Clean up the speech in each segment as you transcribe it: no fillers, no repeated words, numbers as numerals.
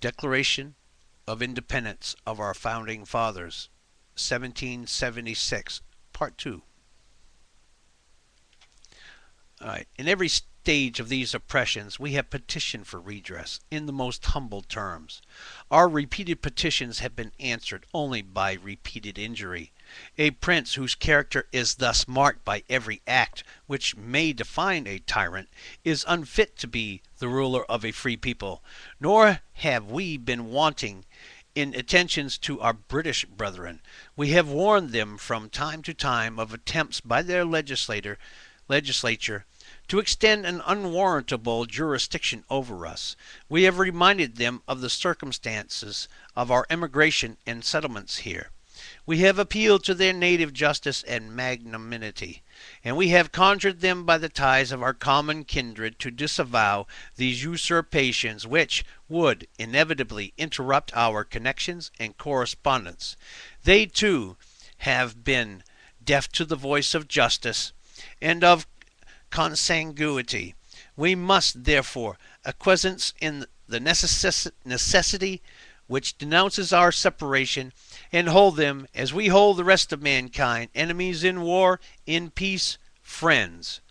Declaration of Independence of our Founding Fathers, 1776, Part 2. All right. In every stage of these oppressions, we have petitioned for redress in the most humble terms. Our repeated petitions have been answered only by repeated injury. A prince whose character is thus marked by every act which may define a tyrant is unfit to be the ruler of a free people, nor have we been wanting in attentions to our British brethren. We have warned them from time to time of attempts by their legislature to extend an unwarrantable jurisdiction over us. We have reminded them of the circumstances of our emigration and settlements here. We have appealed to their native justice and magnanimity, and we have conjured them by the ties of our common kindred to disavow these usurpations which would inevitably interrupt our connections and correspondence. They, too, have been deaf to the voice of justice and of consanguinity. We must, therefore, acquiesce in the necessity which denounces our separation, and hold them, as we hold the rest of mankind, enemies in war, in peace, friends.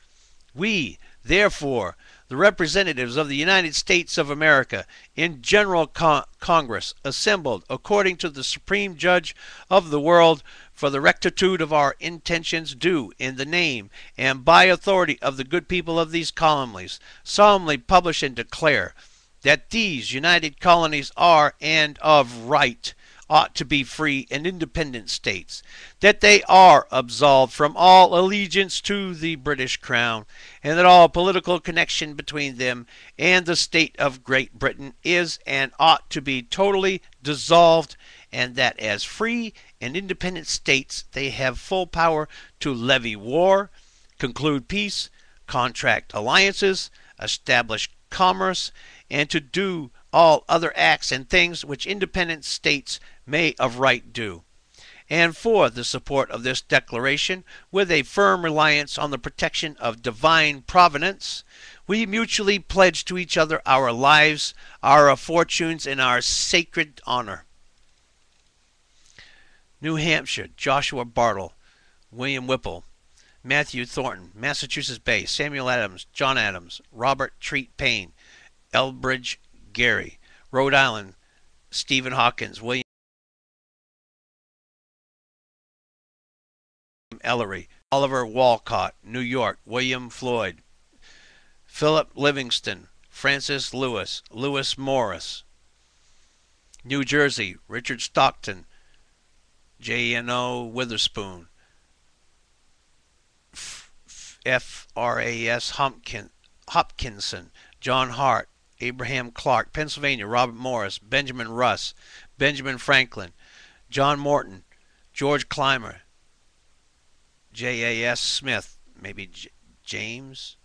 We, therefore, the representatives of the United States of America, in General Congress, assembled according to the Supreme Judge of the world, for the rectitude of our intentions, do, in the name and by authority of the good people of these colonies, solemnly publish and declare that these united colonies are, and of right, ought to be free and independent states, that they are absolved from all allegiance to the British Crown, and that all political connection between them and the state of Great Britain is and ought to be totally dissolved, and that as free and independent states they have full power to levy war, conclude peace, contract alliances, establish commerce, and to do all other acts and things which independent states may of right do. And for the support of this declaration, with a firm reliance on the protection of divine providence, we mutually pledge to each other our lives, our fortunes, and our sacred honor. New Hampshire, Joshua Bartle, William Whipple, Matthew Thornton, Massachusetts Bay, Samuel Adams, John Adams, Robert Treat Payne, Elbridge Gary, Rhode Island, Stephen Hawkins, William Ellery, Oliver Walcott, New York, William Floyd, Philip Livingston, Francis Lewis, Lewis Morris, New Jersey, Richard Stockton, J.N.O. Witherspoon, F.R.A.S. Hopkinson, John Hart, Abraham Clark, Pennsylvania, Robert Morris, Benjamin Russ, Benjamin Franklin, John Morton, George Clymer, J.A.S. Smith, maybe James.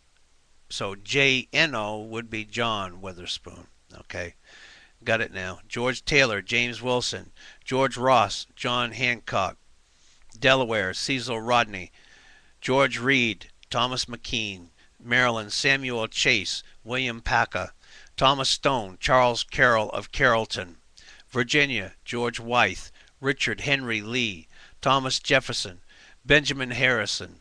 So J.N.O. would be John Witherspoon. Okay, got it now. George Taylor, James Wilson, George Ross, John Hancock, Delaware, Cecil Rodney, George Reed, Thomas McKean, Maryland, Samuel Chase, William Packer, Thomas Stone, Charles Carroll of Carrollton, Virginia, George Wythe, Richard Henry Lee, Thomas Jefferson, Benjamin Harrison,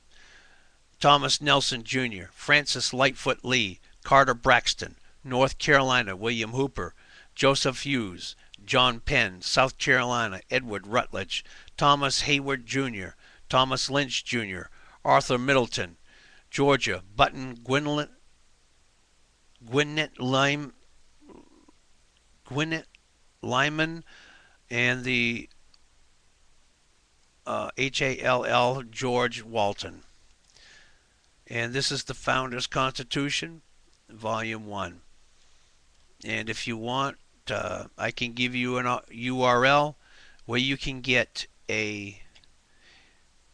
Thomas Nelson Jr., Francis Lightfoot Lee, Carter Braxton, North Carolina, William Hooper, Joseph Hughes, John Penn, South Carolina, Edward Rutledge, Thomas Hayward Jr., Thomas Lynch Jr., Arthur Middleton, Georgia, Button Gwinnett Lyman, and the Hall George Walton. And this is the Founders Constitution, Volume 1. And if you want, I can give you an URL where you can get a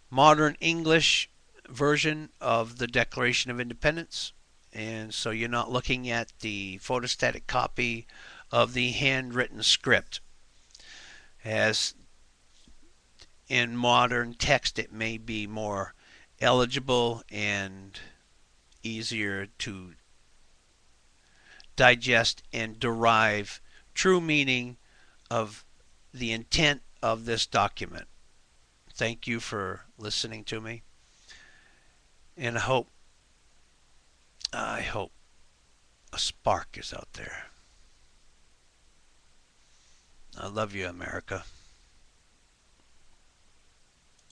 modern English version of the Declaration of Independence, and so you're not looking at the photostatic copy of the handwritten script. As in modern text, it may be more eligible and easier to digest and derive true meaning of the intent of this document. Thank you for listening to me, and I hope a spark is out there. I love you, America.